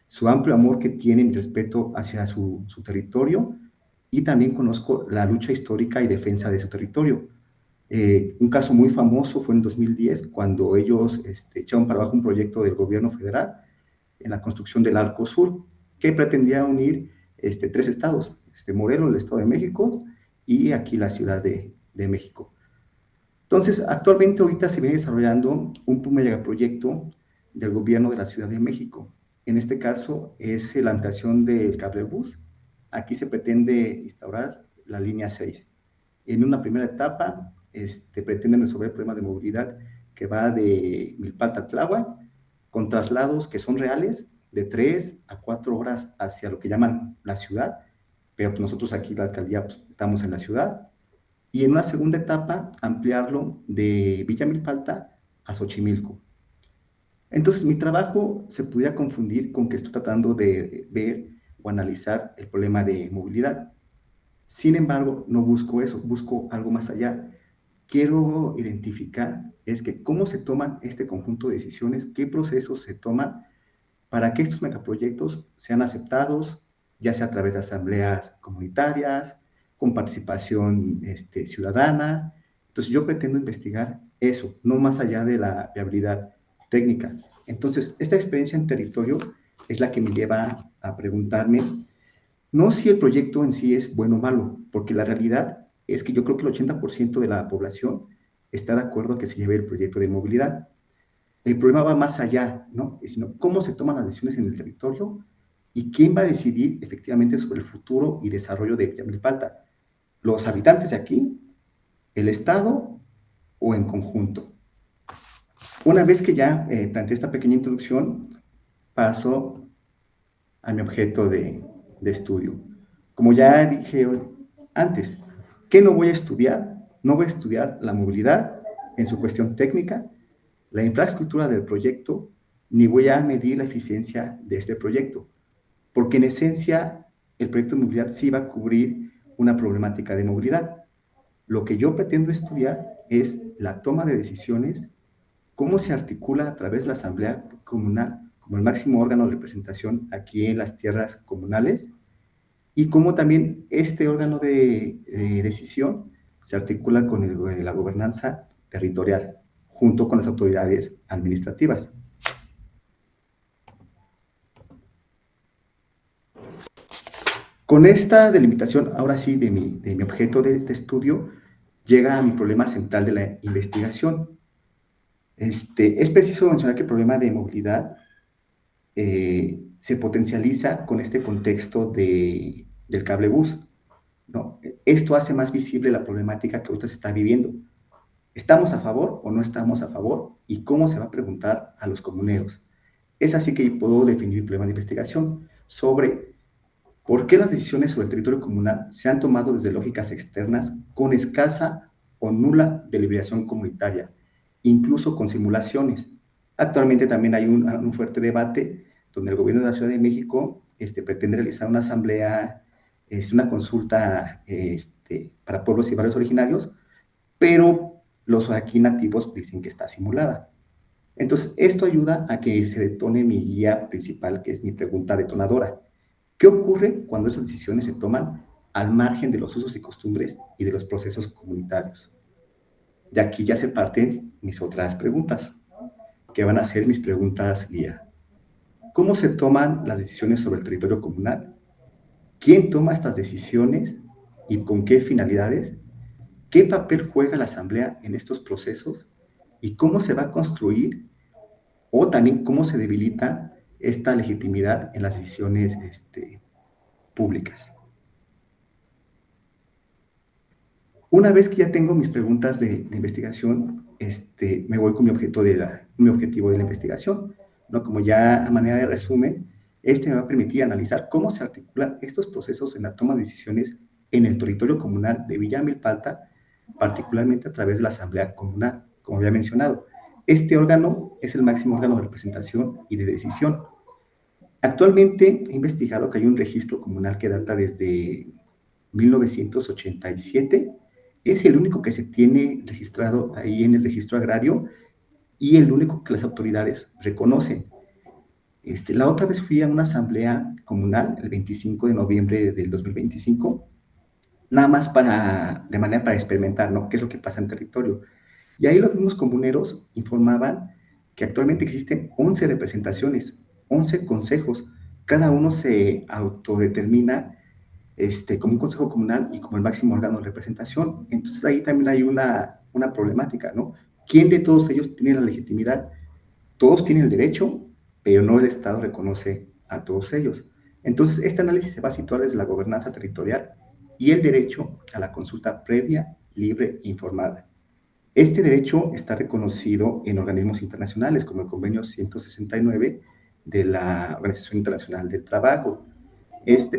su amplio amor que tienen y respeto hacia su territorio, y también conozco la lucha histórica y defensa de su territorio. Un caso muy famoso fue en 2010, cuando ellos echaron para abajo un proyecto del gobierno federal en la construcción del Arco Sur, que pretendía unir tres estados, Morelos, el Estado de México, y aquí la Ciudad de México. Entonces, actualmente ahorita se viene desarrollando un megaproyecto del gobierno de la Ciudad de México. En este caso es la ampliación del cablebús. Aquí se pretende instaurar la línea 6. En una primera etapa pretenden resolver el problema de movilidad que va de Milpalta a Tláhuac, con traslados que son reales de 3 a 4 horas hacia lo que llaman la ciudad, pero pues nosotros aquí la alcaldía pues, estamos en la ciudad, y en una segunda etapa ampliarlo de Villa Milpalta a Xochimilco. Entonces mi trabajo se pudiera confundir con que estoy tratando de ver o analizar el problema de movilidad. Sin embargo, no busco eso, busco algo más allá. Quiero identificar es que cómo se toman este conjunto de decisiones, qué procesos se toman para que estos megaproyectos sean aceptados, ya sea a través de asambleas comunitarias, con participación ciudadana. Entonces yo pretendo investigar eso, no más allá de la viabilidad técnica. Entonces, esta experiencia en territorio es la que me lleva a preguntarme, no si el proyecto en sí es bueno o malo, porque la realidad es que yo creo que el 80% de la población está de acuerdo a que se lleve el proyecto de movilidad. El problema va más allá, ¿no? Sino cómo se toman las decisiones en el territorio y quién va a decidir efectivamente sobre el futuro y desarrollo de Villa Milpalta. ¿Los habitantes de aquí, el Estado o en conjunto? Una vez que ya planteé esta pequeña introducción, paso a mi objeto de estudio. Como ya dije antes, ¿qué no voy a estudiar? No voy a estudiar la movilidad en su cuestión técnica, la infraestructura del proyecto, ni voy a medir la eficiencia de este proyecto, porque en esencia el proyecto de movilidad sí va a cubrir una problemática de movilidad. Lo que yo pretendo estudiar es la toma de decisiones, cómo se articula a través de la Asamblea Comunal como el máximo órgano de representación aquí en las tierras comunales, y cómo también este órgano de decisión se articula con la gobernanza territorial, junto con las autoridades administrativas. Con esta delimitación, ahora sí, de mi objeto de estudio, llega a mi problema central de la investigación. Es preciso mencionar que el problema de movilidad se potencializa con este contexto del cablebús, ¿no? Esto hace más visible la problemática que ahorita se está viviendo. ¿Estamos a favor o no estamos a favor? ¿Y cómo se va a preguntar a los comuneros? Es así que puedo definir mi problema de investigación sobre por qué las decisiones sobre el territorio comunal se han tomado desde lógicas externas con escasa o nula deliberación comunitaria, incluso con simulaciones. Actualmente también hay un fuerte debate donde el gobierno de la Ciudad de México pretende realizar una asamblea, una consulta para pueblos y barrios originarios, pero los aquí nativos dicen que está simulada. Entonces, esto ayuda a que se detone mi guía principal, que es mi pregunta detonadora. ¿Qué ocurre cuando esas decisiones se toman al margen de los usos y costumbres y de los procesos comunitarios? Y aquí ya se parten mis otras preguntas, que van a ser mis preguntas guía. ¿Cómo se toman las decisiones sobre el territorio comunal? ¿Quién toma estas decisiones y con qué finalidades? ¿Qué papel juega la Asamblea en estos procesos? ¿Y cómo se va a construir o también cómo se debilita esta legitimidad en las decisiones públicas? Una vez que ya tengo mis preguntas de investigación, me voy con mi objetivo de la investigación, ¿no? Como ya a manera de resumen, me va a permitir analizar cómo se articulan estos procesos en la toma de decisiones en el territorio comunal de Villa Milpalta, particularmente a través de la Asamblea Comunal, como había mencionado. Este órgano es el máximo órgano de representación y de decisión. Actualmente he investigado que hay un registro comunal que data desde 1987. Es el único que se tiene registrado ahí en el registro agrario y el único que las autoridades reconocen. La otra vez fui a una asamblea comunal el 25 de noviembre del 2025, nada más de manera para experimentar, ¿no? ¿Qué es lo que pasa en territorio? Y ahí los mismos comuneros informaban que actualmente existen 11 representaciones, 11 consejos, cada uno se autodetermina como un consejo comunal y como el máximo órgano de representación. Entonces ahí también hay una problemática, ¿no? ¿Quién de todos ellos tiene la legitimidad? Todos tienen el derecho, pero no el Estado reconoce a todos ellos. Entonces este análisis se va a situar desde la gobernanza territorial y el derecho a la consulta previa, libre e informada. Este derecho está reconocido en organismos internacionales, como el Convenio 169 de la Organización Internacional del Trabajo.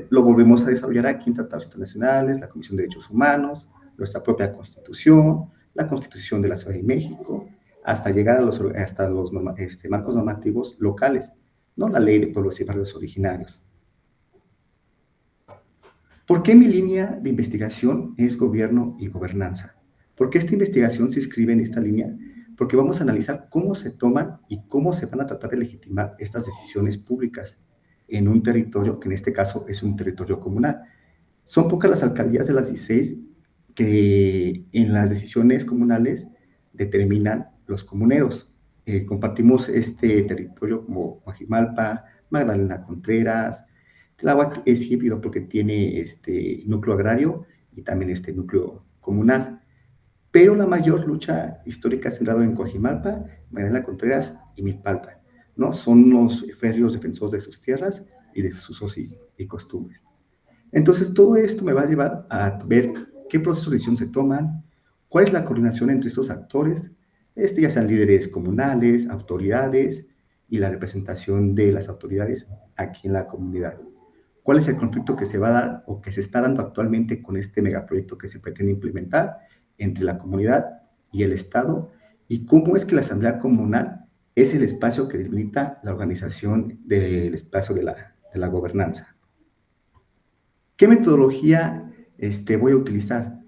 Lo volvemos a desarrollar aquí en tratados internacionales, la Comisión de Derechos Humanos, nuestra propia Constitución, la Constitución de la Ciudad de México, hasta llegar a los marcos normativos locales, ¿no? La Ley de Pueblos y Barrios Originarios. ¿Por qué mi línea de investigación es gobierno y gobernanza? ¿Por qué esta investigación se inscribe en esta línea? Porque vamos a analizar cómo se toman y cómo se van a tratar de legitimar estas decisiones públicas en un territorio, que en este caso es un territorio comunal. Son pocas las alcaldías de las 16 que en las decisiones comunales determinan los comuneros. Compartimos este territorio como Coajimalpa, Magdalena Contreras. Tláhuac es híbrido porque tiene este núcleo agrario y también este núcleo comunal. Pero la mayor lucha histórica se ha dado en Coajimalpa, Magdalena Contreras y Milpalta, ¿no? Son los férreos defensores de sus tierras y de sus usos y costumbres. Entonces, todo esto me va a llevar a ver qué procesos de decisión se toman, cuál es la coordinación entre estos actores, ya sean líderes comunales, autoridades y la representación de las autoridades aquí en la comunidad. ¿Cuál es el conflicto que se va a dar o que se está dando actualmente con este megaproyecto que se pretende implementar entre la comunidad y el Estado? ¿Y cómo es que la Asamblea Comunal es el espacio que delimita la organización del espacio de la gobernanza? ¿Qué metodología voy a utilizar?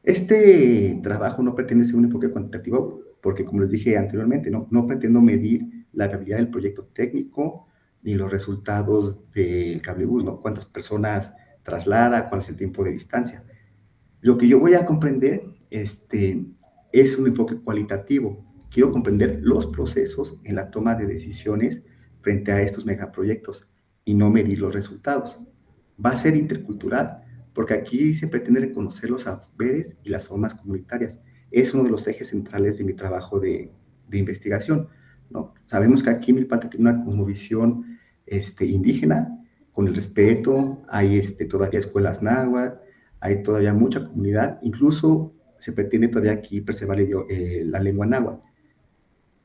Este trabajo no pretende ser un enfoque cuantitativo porque, como les dije anteriormente, no pretendo medir la viabilidad del proyecto técnico ni los resultados del cablebús, ¿no? Cuántas personas traslada, cuál es el tiempo de distancia. Lo que yo voy a comprender es un enfoque cualitativo. Quiero comprender los procesos en la toma de decisiones frente a estos megaproyectos y no medir los resultados. Va a ser intercultural porque aquí se pretende reconocer los saberes y las formas comunitarias. Es uno de los ejes centrales de mi trabajo de investigación, ¿no? Sabemos que aquí Milpalta tiene una cosmovisión indígena, con el respeto, hay todavía escuelas náhuatl, hay todavía mucha comunidad, incluso se pretende todavía aquí preservar la lengua náhuatl.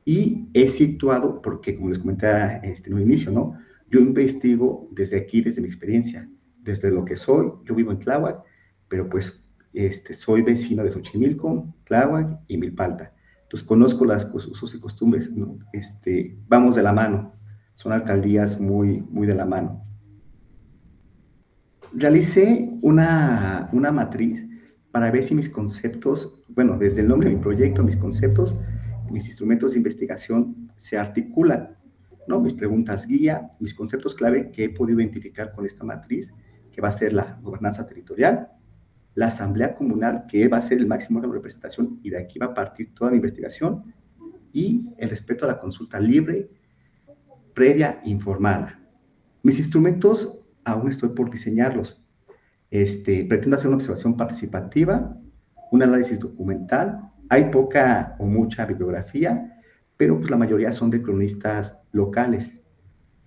Y es situado porque, como les comenté en un inicio, ¿no? Yo investigo desde aquí, desde mi experiencia, desde lo que soy. Yo vivo en Tláhuac, pero pues soy vecino de Xochimilco, Tláhuac y Milpalta. Entonces conozco los usos y costumbres, ¿no? Vamos de la mano, son alcaldías muy, muy de la mano. Realicé una matriz para ver si mis conceptos, bueno, desde el nombre de mi proyecto, mis conceptos, mis instrumentos de investigación se articulan, ¿no? Mis preguntas guía, mis conceptos clave que he podido identificar con esta matriz, que va a ser la gobernanza territorial, la asamblea comunal, que va a ser el máximo de representación, y de aquí va a partir toda mi investigación, y el respeto a la consulta libre, previa, informada. Mis instrumentos aún estoy por diseñarlos. Pretendo hacer una observación participativa, un análisis documental. Hay poca o mucha bibliografía, pero pues la mayoría son de cronistas locales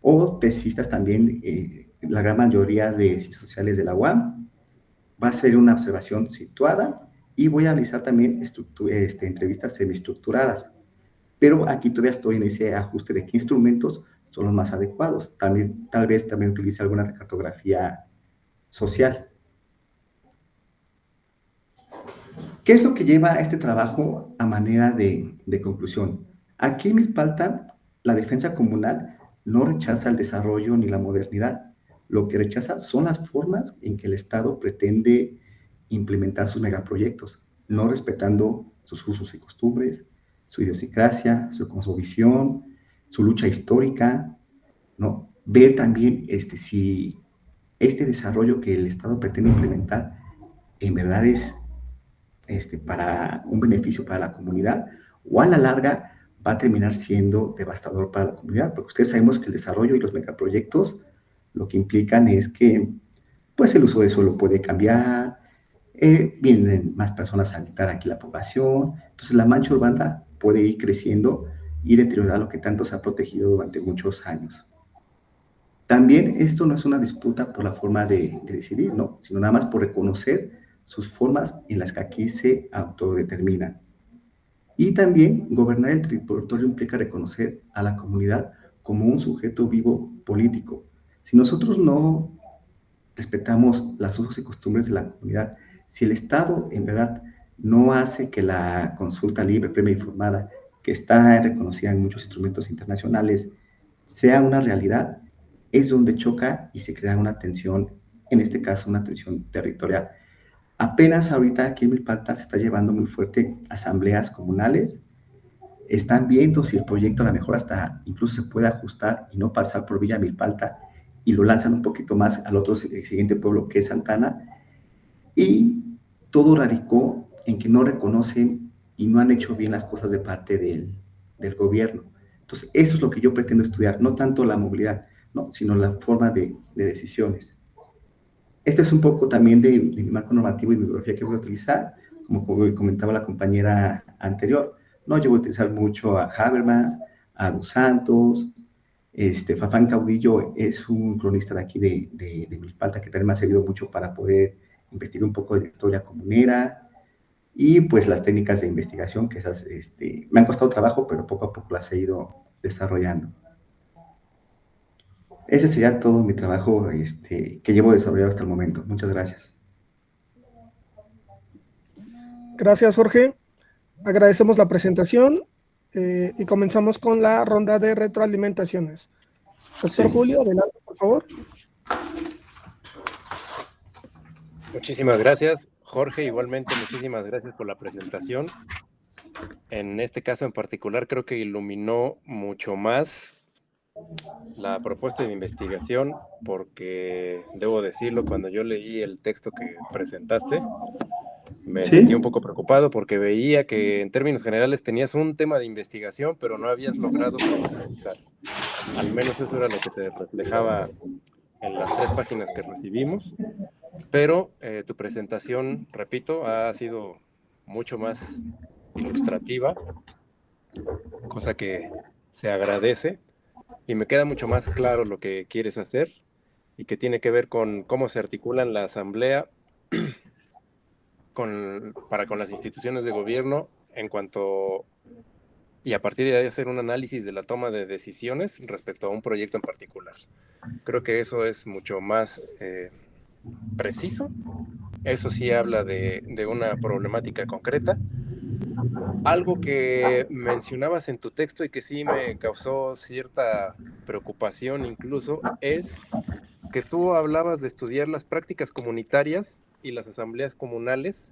o tesistas también, la gran mayoría de ciencias sociales de la UAM. Va a ser una observación situada y voy a analizar también entrevistas semiestructuradas. Pero aquí todavía estoy en ese ajuste de qué instrumentos son los más adecuados. Tal vez también utilice alguna cartografía social. ¿Qué es lo que lleva a este trabajo a manera de conclusión? Aquí en Milpalta, la defensa comunal no rechaza el desarrollo ni la modernidad. Lo que rechaza son las formas en que el Estado pretende implementar sus megaproyectos, no respetando sus usos y costumbres, su idiosincrasia, su cosmovisión, su lucha histórica, ¿no? Ver también si este desarrollo que el Estado pretende implementar en verdad es para un beneficio para la comunidad, o a la larga va a terminar siendo devastador para la comunidad, porque ustedes sabemos que el desarrollo y los megaproyectos lo que implican es que pues el uso de suelo puede cambiar, vienen más personas a habitar aquí la población, entonces la mancha urbana puede ir creciendo y deteriorar lo que tanto se ha protegido durante muchos años. También esto no es una disputa por la forma de decidir, ¿no? Sino nada más por reconocer sus formas en las que aquí se autodeterminan. Y también gobernar el territorio implica reconocer a la comunidad como un sujeto vivo político. Si nosotros no respetamos los usos y costumbres de la comunidad, si el Estado en verdad no hace que la consulta libre, previa e informada, que está reconocida en muchos instrumentos internacionales, sea una realidad, es donde choca y se crea una tensión, en este caso una tensión territorial. Apenas ahorita aquí en Milpalta se está llevando muy fuerte asambleas comunales, están viendo si el proyecto a lo mejor hasta incluso se puede ajustar y no pasar por Villa Milpalta, y lo lanzan un poquito más al otro siguiente pueblo que es Santana, y todo radicó en que no reconocen y no han hecho bien las cosas de parte del gobierno. Entonces, eso es lo que yo pretendo estudiar, no tanto la movilidad, ¿no? Sino la forma de decisiones. Este es un poco también de mi marco normativo y de bibliografía que voy a utilizar, como comentaba la compañera anterior. No, yo voy a utilizar mucho a Habermas, a Dos Santos. Farfán Caudillo es un cronista de aquí de Milpalta que también me ha servido mucho para poder investigar un poco de la historia comunera y pues las técnicas de investigación que esas me han costado trabajo, pero poco a poco las he ido desarrollando. Ese sería todo mi trabajo que llevo desarrollado hasta el momento. Muchas gracias. Gracias, Jorge. Agradecemos la presentación y comenzamos con la ronda de retroalimentaciones. Doctor Sí. Julio, adelante, por favor. Muchísimas gracias, Jorge. Igualmente, muchísimas gracias por la presentación. En este caso en particular, creo que iluminó mucho más la propuesta de investigación, porque debo decirlo, cuando yo leí el texto que presentaste, me sentí un poco preocupado porque veía que en términos generales tenías un tema de investigación, pero no habías logrado concretizar. Al menos eso era lo que se reflejaba en las 3 páginas que recibimos, pero tu presentación, repito, ha sido mucho más ilustrativa, cosa que se agradece, y me queda mucho más claro lo que quieres hacer y que tiene que ver con cómo se articulan la asamblea para con las instituciones de gobierno en cuanto, y a partir de ahí hacer un análisis de la toma de decisiones respecto a un proyecto en particular. Creo que eso es mucho más preciso. Eso sí habla de una problemática concreta. Algo que mencionabas en tu texto y que sí me causó cierta preocupación incluso es que tú hablabas de estudiar las prácticas comunitarias y las asambleas comunales,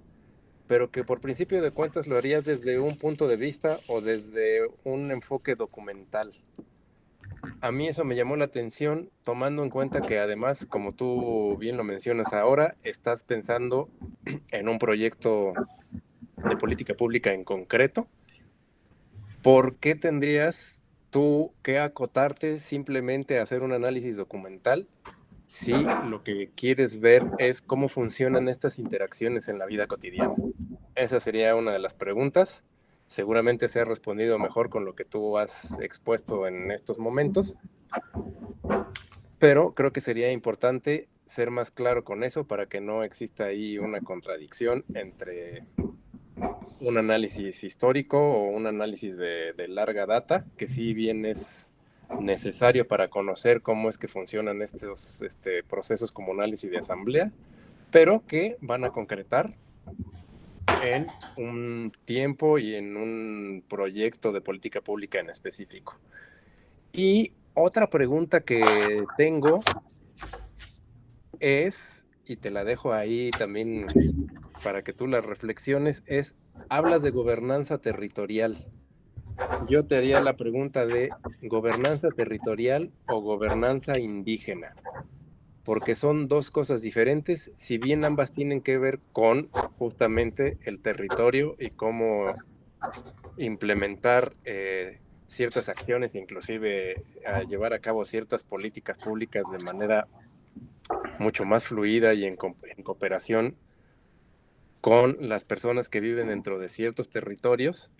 pero que por principio de cuentas lo harías desde un punto de vista o desde un enfoque documental. A mí eso me llamó la atención, tomando en cuenta que además, como tú bien lo mencionas ahora, estás pensando en un proyecto de política pública en concreto. ¿Por qué tendrías tú que acotarte simplemente a hacer un análisis documental si lo que quieres ver es cómo funcionan estas interacciones en la vida cotidiana? Esa sería una de las preguntas. Seguramente se ha respondido mejor con lo que tú has expuesto en estos momentos, pero creo que sería importante ser más claro con eso para que no exista ahí una contradicción entre un análisis histórico o un análisis de larga data, que sí bien es necesario para conocer cómo es que funcionan estos procesos comunales y de asamblea, pero que van a concretar en un tiempo y en un proyecto de política pública en específico. Y otra pregunta que tengo es, y te la dejo ahí también para que tú la reflexiones, es, hablas de gobernanza territorial. Yo te haría la pregunta de gobernanza territorial o gobernanza indígena, porque son 2 cosas diferentes, si bien ambas tienen que ver con justamente el territorio y cómo implementar ciertas acciones, inclusive a llevar a cabo ciertas políticas públicas de manera mucho más fluida y en cooperación con las personas que viven dentro de ciertos territorios.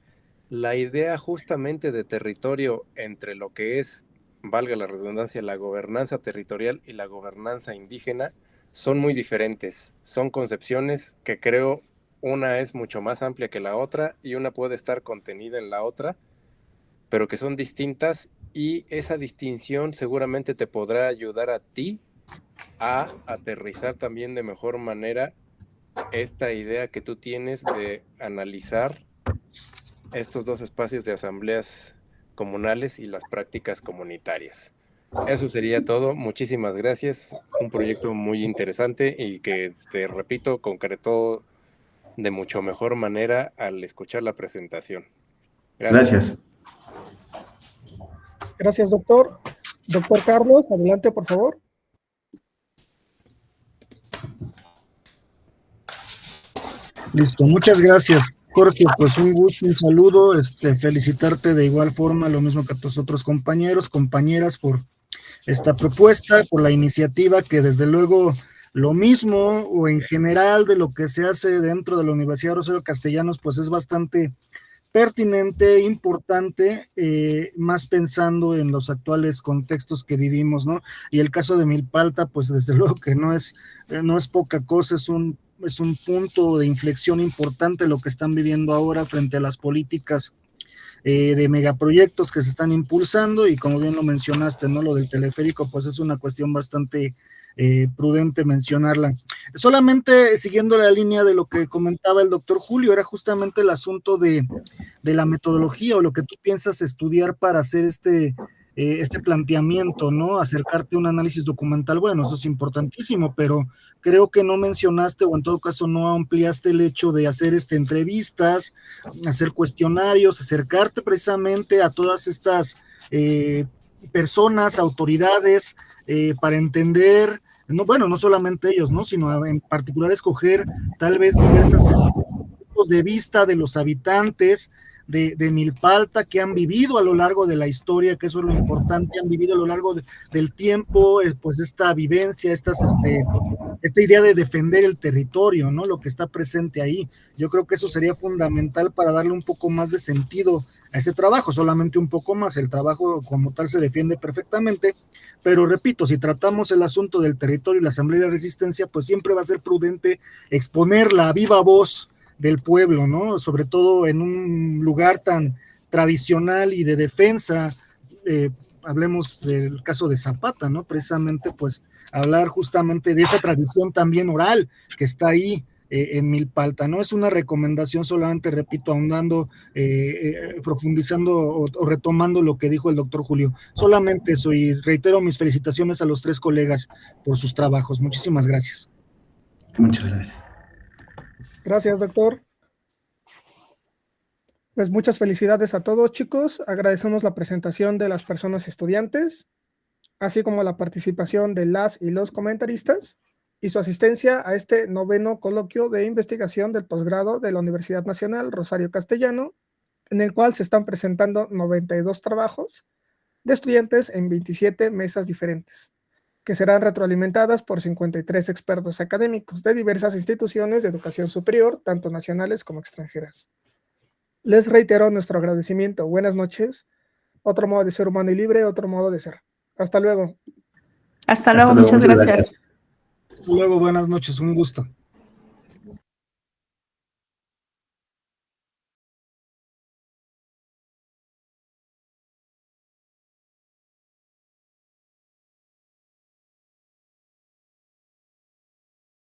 La idea justamente de territorio entre lo que es, valga la redundancia, la gobernanza territorial y la gobernanza indígena son muy diferentes. Son concepciones que creo una es mucho más amplia que la otra y una puede estar contenida en la otra, pero que son distintas, y esa distinción seguramente te podrá ayudar a ti a aterrizar también de mejor manera esta idea que tú tienes de analizar estos dos espacios de asambleas comunales y las prácticas comunitarias. Eso sería todo. Muchísimas gracias. Un proyecto muy interesante y que, te repito, concretó de mucho mejor manera al escuchar la presentación. Gracias. Gracias, doctor. Doctor Carlos, adelante, por favor. Listo, muchas gracias, Jorge. Pues un gusto, un saludo, felicitarte de igual forma, lo mismo que a tus otros compañeros, compañeras, por esta propuesta, por la iniciativa, que desde luego lo mismo o en general de lo que se hace dentro de la Universidad Rosario Castellanos, pues es bastante pertinente, importante, más pensando en los actuales contextos que vivimos, ¿no? Y el caso de Milpalta, pues desde luego que no es poca cosa, es un punto de inflexión importante lo que están viviendo ahora frente a las políticas de megaproyectos que se están impulsando, y como bien lo mencionaste, ¿no? Lo del teleférico, pues es una cuestión bastante prudente mencionarla. Solamente siguiendo la línea de lo que comentaba el doctor Julio, era justamente el asunto de la metodología o lo que tú piensas estudiar para hacer este planteamiento, ¿no? Acercarte a un análisis documental. Bueno, eso es importantísimo, pero creo que no mencionaste, o en todo caso no ampliaste el hecho de hacer entrevistas, hacer cuestionarios, acercarte precisamente a todas estas personas, autoridades, para entender, no solamente ellos, ¿no? Sino en particular escoger tal vez diversos puntos de vista de los habitantes de Milpalta, que han vivido a lo largo de la historia, que eso es lo importante, han vivido a lo largo del tiempo, pues esta vivencia, esta idea de defender el territorio, ¿no? Lo que está presente ahí. Yo creo que eso sería fundamental para darle un poco más de sentido a ese trabajo, solamente un poco más. El trabajo como tal se defiende perfectamente, pero repito, si tratamos el asunto del territorio y la Asamblea de Resistencia, pues siempre va a ser prudente exponer la viva voz del pueblo, ¿no? Sobre todo en un lugar tan tradicional y de defensa. Hablemos del caso de Zapata, ¿no? Precisamente, pues, hablar justamente de esa tradición también oral que está ahí en Milpalta, ¿no? Es una recomendación, solamente repito, ahondando, profundizando o retomando lo que dijo el doctor Julio. Solamente eso, y reitero mis felicitaciones a los 3 colegas por sus trabajos. Muchísimas gracias. Muchas gracias. Gracias, doctor. Pues muchas felicidades a todos, chicos. Agradecemos la presentación de las personas estudiantes, así como la participación de las y los comentaristas y su asistencia a este 9º coloquio de investigación del posgrado de la Universidad Nacional Rosario Castellano, en el cual se están presentando 92 trabajos de estudiantes en 27 mesas diferentes, que serán retroalimentadas por 53 expertos académicos de diversas instituciones de educación superior, tanto nacionales como extranjeras. Les reitero nuestro agradecimiento. Buenas noches. Otro modo de ser humano y libre, otro modo de ser. Hasta luego. Hasta luego, muchas gracias. Hasta luego, buenas noches, un gusto.